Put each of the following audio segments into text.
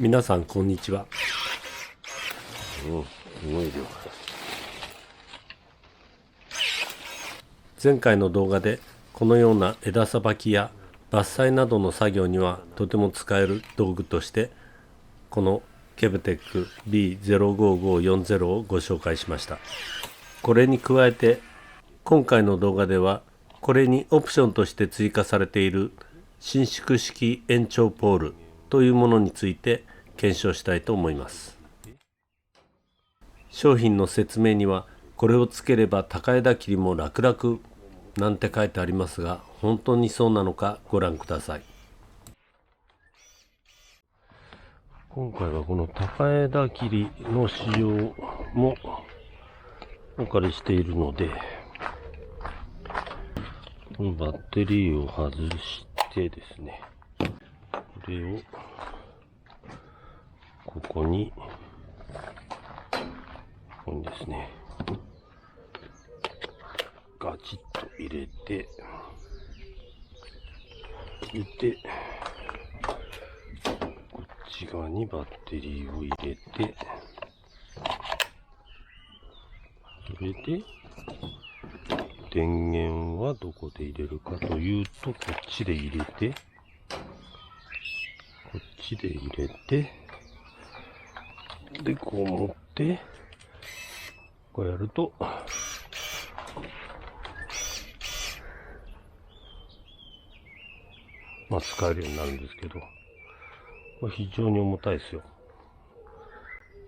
皆さんこんにちは。すごい量。前回の動画でこのような枝さばきや伐採などの作業にはとても使える道具としてこのケブテック B05540 をご紹介しました。これに加えて今回の動画ではこれにオプションとして追加されている伸縮式延長ポールというものについて検証したいと思います。商品の説明にはこれをつければ高枝切りも楽々なんて書いてありますが、本当にそうなのかご覧ください。今回はこの高枝切りの仕様もお借りしているので、このバッテリーを外してですね、これをここにですね、ガチッと入れて、こっち側にバッテリーを入れて、それで電源はどこで入れるかというと、こっちで入れて、で、こう持って、こうやると、使えるようになるんですけど、これ非常に重たいですよ。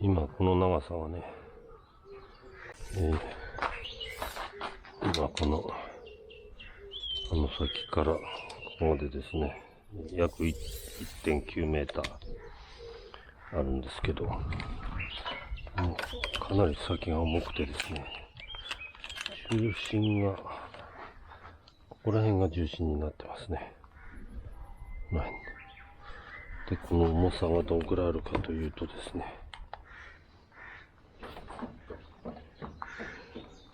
今この長さはね、今この先からここまでですね、約 1.9 メーターあるんですけど、もうかなり先が重くてですね、重心が、ここら辺が重心になってますね。で、この重さがどんくらいあるかというとですね、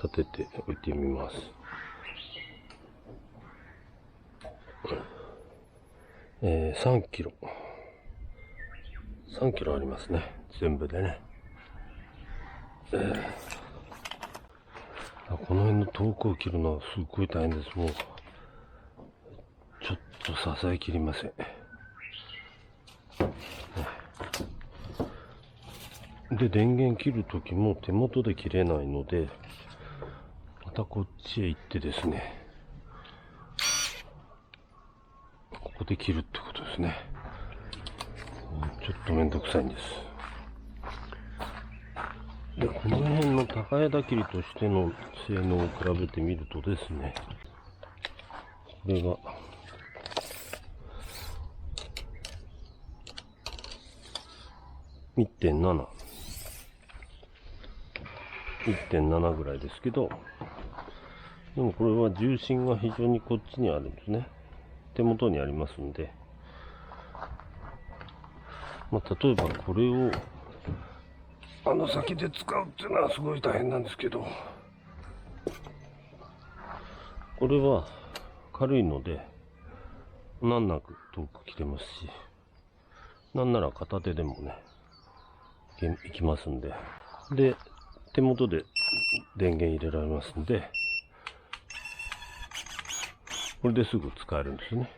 立てておいてみます。3キロ。3キロありますね。全部でね。この辺の遠くを切るのはすっごい大変です。もう、ちょっと支えきりません。で、電源切るときも手元で切れないので、またこっちへ行ってですね、ここで切るってことですね。ちょっとめんどくさいんです。で、この辺の高枝切りとしての性能を比べてみるとですね、これが、1.7。1.7 ぐらいですけど、でもこれは重心が非常にこっちにあるんですね。手元にありますんで、例えばこれを先で使うっていうのはすごい大変なんですけど、これは軽いので難なく遠く切れますし、なんなら片手でもねいきますんで、で手元で電源入れられますんで、これですぐ使えるんですね。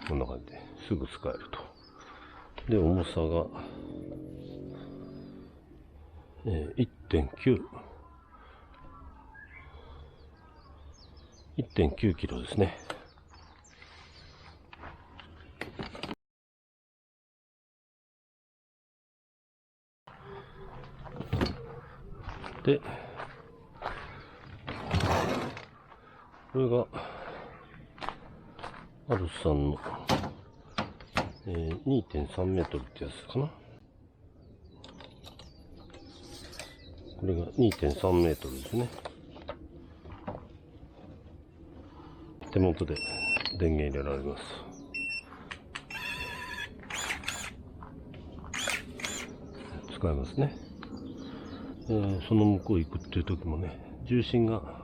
こんな感じですぐ使えると。で、重さが、1.9 キロですね。で、これがアルさんの、2.3 メートルってやつかな。これが 2.3 メートルですね。手元で電源入れられます。使えますね。その向こう行くっていう時もね、重心が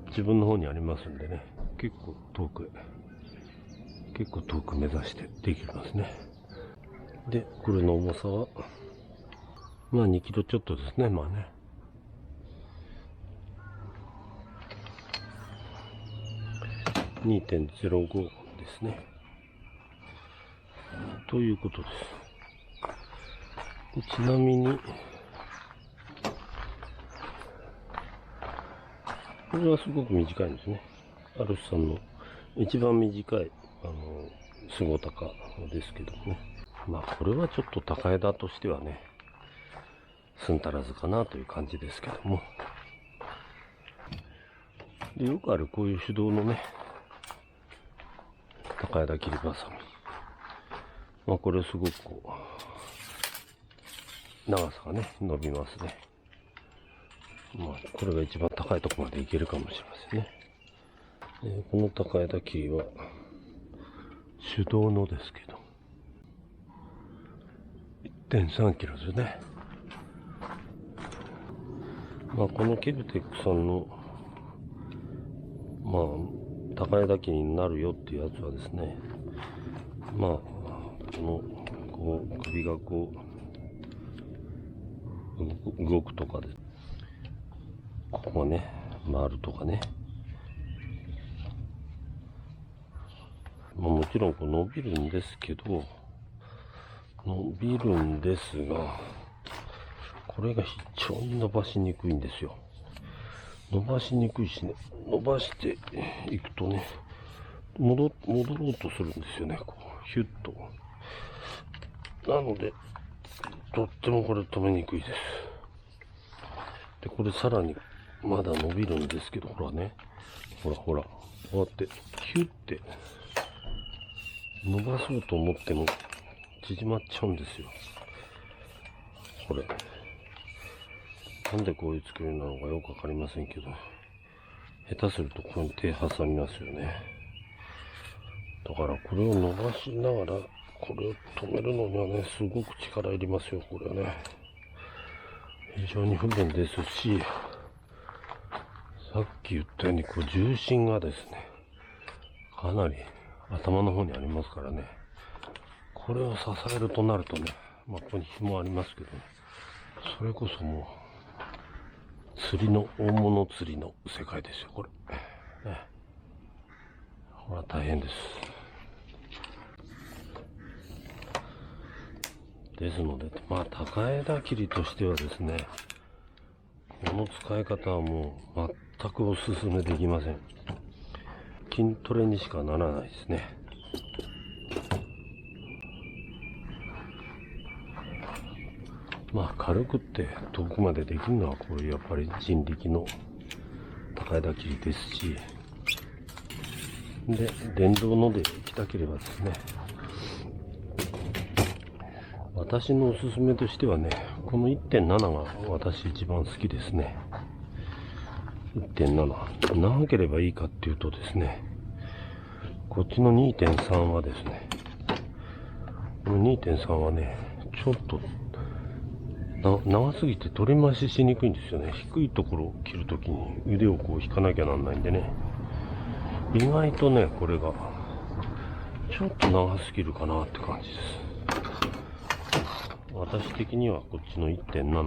自分の方にありますんでね、結構遠く目指してできますね。で、これの重さは、まあ2キロちょっとですね、まあね。2.05 ですね。ということです。でちなみに、これはすごく短いんですね。アルフさんの一番短い、スゴタカですけどね。まあこれはちょっと高枝としてはね、寸足らずかなという感じですけども。でよくあるこういう手動のね、高枝切りばさみ。まあこれすごくこう、長さがね、伸びますね。まあこれが一番高いところまでいけるかもしれませんね。この高枝切りは手動のですけど 1.3 キロですね。まあこのケブテックさんのまあ高枝切りになるよっていうやつはですね、まあこのこう首がこう動くとかで、ここがね回るとかね、まあ、もちろんこう伸びるんですけど、伸びるんですが、これが非常に伸ばしにくいんですよ。伸ばしにくいしね、伸ばしていくとね、戻ろうとするんですよね、こう、ヒュッと。なので、とってもこれ止めにくいです。で、これさらにまだ伸びるんですけど、ほらね、ほら、こうやって、ヒュッて、伸ばそうと思っても縮まっちゃうんですよ。これなんでこういう作りなのかよくわかりませんけど、下手するとここに手挟みますよね。だからこれを伸ばしながらこれを止めるのにはね、すごく力いりますよ。これはね非常に不便ですし、さっき言ったようにこう重心がですね、かなり頭の方にありますからね、これを支えるとなるとね、まあここに紐ありますけどね、それこそもう釣りの大物釣りの世界ですよこれ、ね、これは大変です。ですので、まあ高枝切りとしてはですね、この使い方はもう全くおすすめできません。筋トレにしかならないですね。まあ軽くって遠くまでできるのはこういうやっぱり人力の高枝切りですし、で電動ので行きたければですね、私のおすすめとしてはね、この 1.7 が私一番好きですね。1.7 長ければいいかっていうとですね、こっちの 2.3 はですね、この 2.3 はねちょっと長すぎて取り回ししにくいんですよね。低いところを切るときに腕をこう引かなきゃなんないんでね、意外とねこれがちょっと長すぎるかなって感じです。私的にはこっちの 1.7、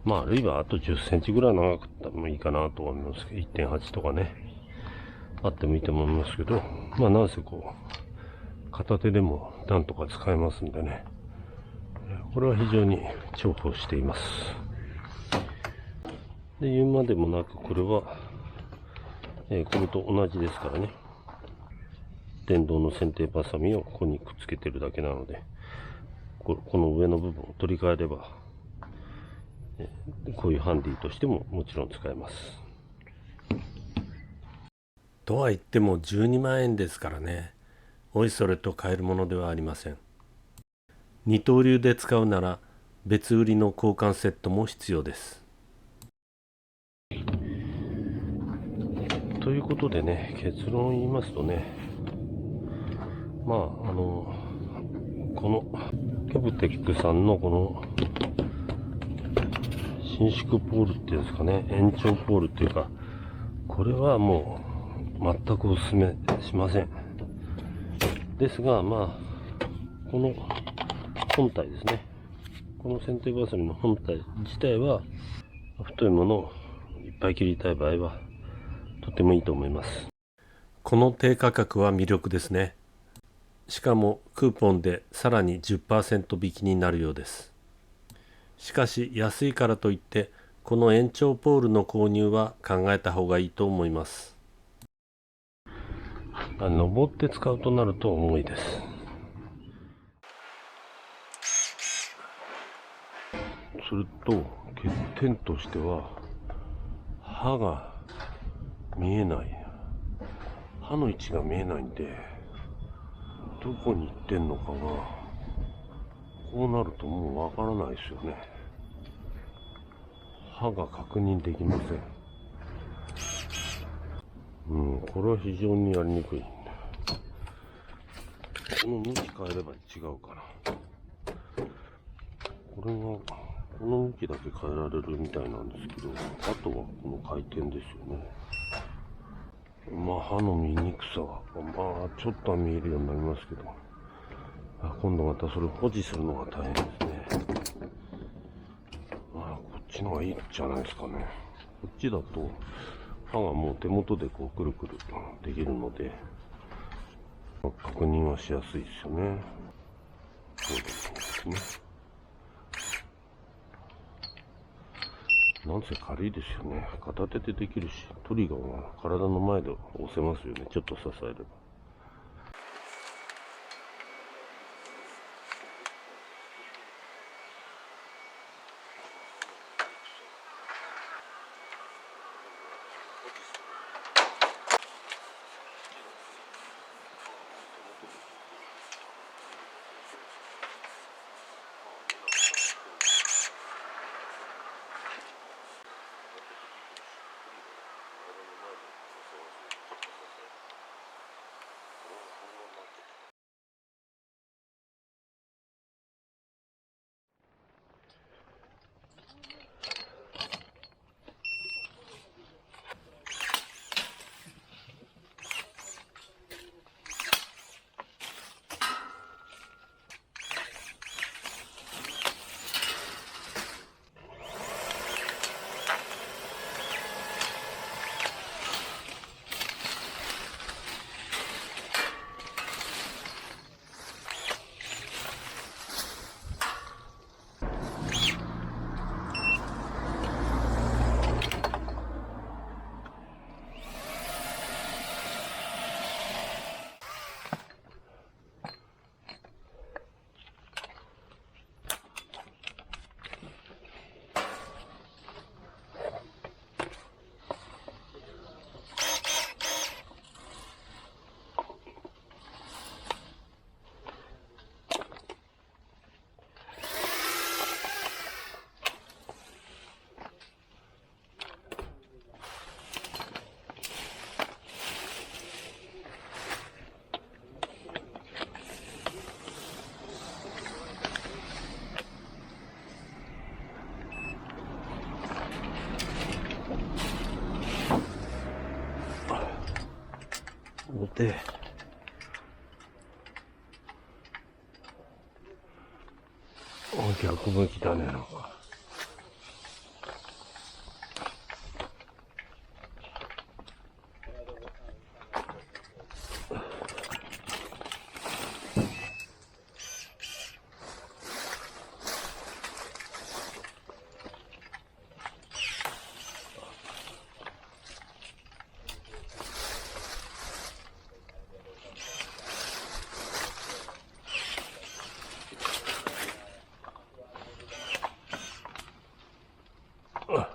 まああるいはあと10センチぐらい長くてもいいかなと思いますけど、 1.8 とかねあってもいいと思いますけど、まあなんせこう片手でもなんとか使えますんでね、これは非常に重宝しています。で言うまでもなく、これは、これと同じですからね、電動の剪定バサミをここにくっつけてるだけなので、この上の部分を取り替えれば、こういうハンディとしてももちろん使えます。とは言っても12万円ですからね、おいそれと買えるものではありません。二刀流で使うなら別売りの交換セットも必要です。ということでね、結論を言いますとね、まあこのケブテックさんのこの伸縮ポールっていうんですかね、延長ポールっていうか、これはもう全くおすすめしません。ですが、まあこの本体ですね。この剪定バサミの本体自体は、太いものをいっぱい切りたい場合は、とてもいいと思います。この低価格は魅力ですね。しかもクーポンでさらに 10% 引きになるようです。しかし安いからといってこの延長ポールの購入は考えた方がいいと思います。登って使うとなると重いです。すると欠点としては刃が見えない。刃の位置が見えないんで、どこに行ってんのかがこうなるともうわからないですよね。刃が確認できません。これは非常にやりにくい。この向き変えれば違うかな。これがこの向きだけ変えられるみたいなんですけど、あとはこの回転ですよね。刃の見にくさはちょっとは見えるようになりますけど、今度またそれを保持するのが大変ですね。こっちの方がいいんじゃないですかね。こっちだと刃がもう手元でこうくるくるできるので確認はしやすいですよね。そうですね。なんせ軽いですよね。片手でできるし、トリガーは体の前で押せますよね。ちょっと支えれば。で、逆向きだね、なんか。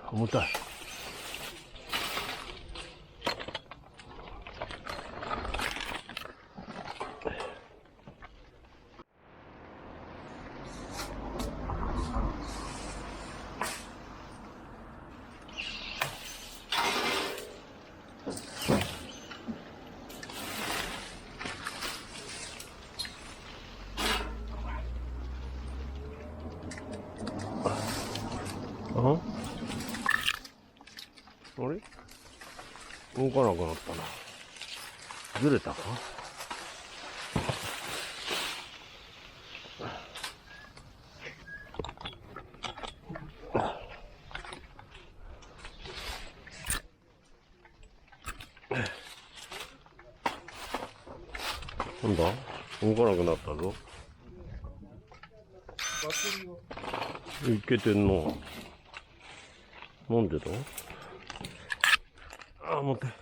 重たい。あれ動かなくなったな。ずれたか。なんだ動かなくなったぞ。いけてんの。なんでだ。あ、待って。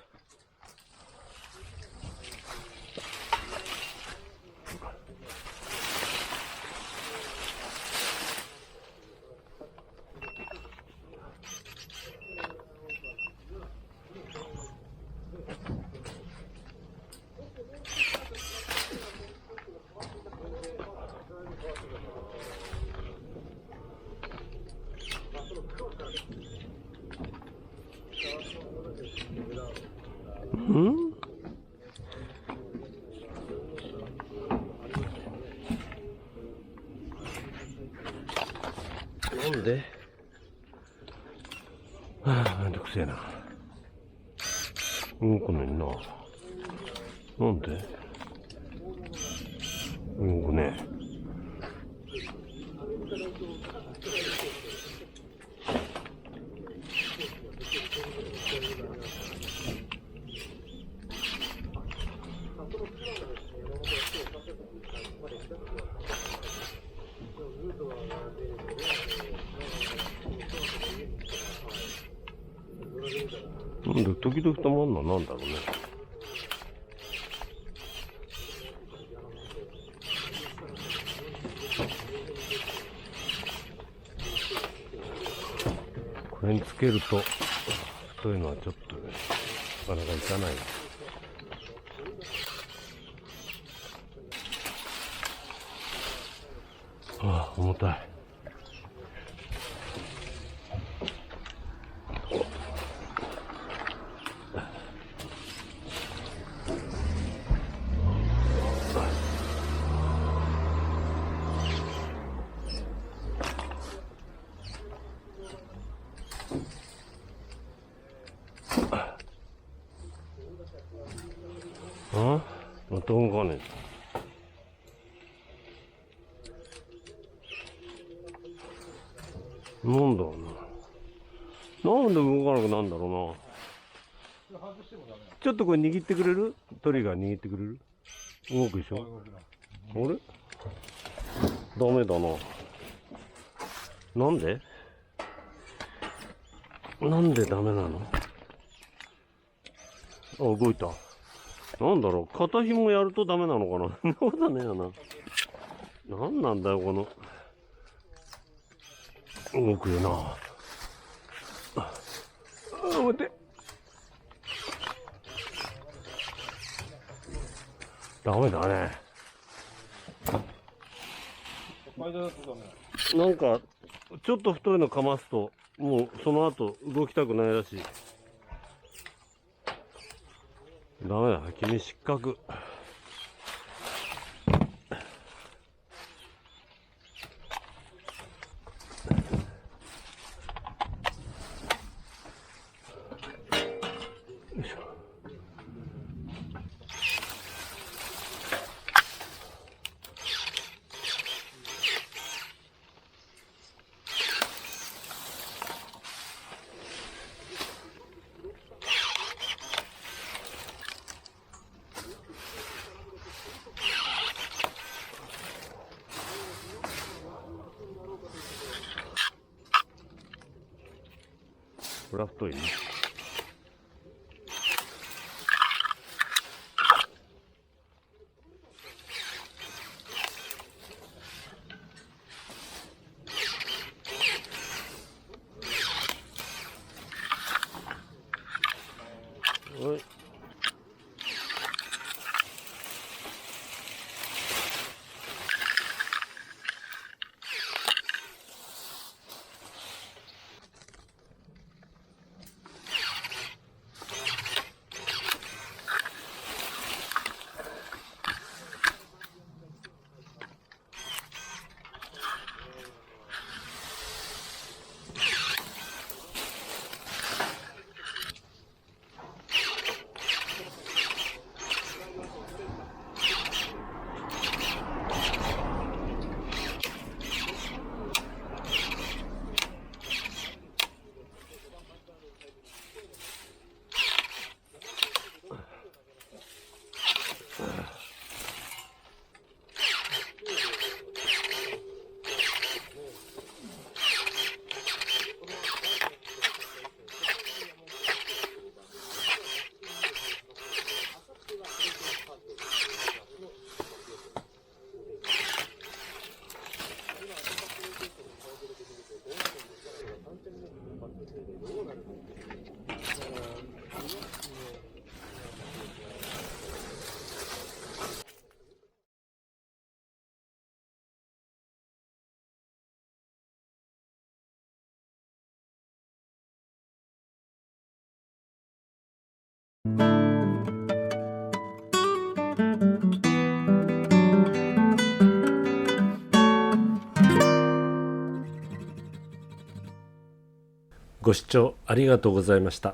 ん？なんで？はあ、めんどくせえな。動くねんな。なんで？動くね。なんで時々止まんのなんだろうね。これにつけると太いのはちょっとね、なかなかいかない。ああ、重たい。あ、また動かねえ。なんだろうな。なんで動かなくなるんだろうな。ちょっとこれ握ってくれる？トリガー握ってくれる？動くでしょ？あれ？ダメだな。なんで？なんでダメなの？あ、動いた。なんだろう、肩紐やるとダメなのかな。そんなことねえよな。なんなんだよ、この。動くよな。あ、待って。ダメだね。なんか、ちょっと太いのかますと、もうその後動きたくないらしい。ダメだ、君失格。よいしょ。これは太いね。はい。ご視聴ありがとうございました。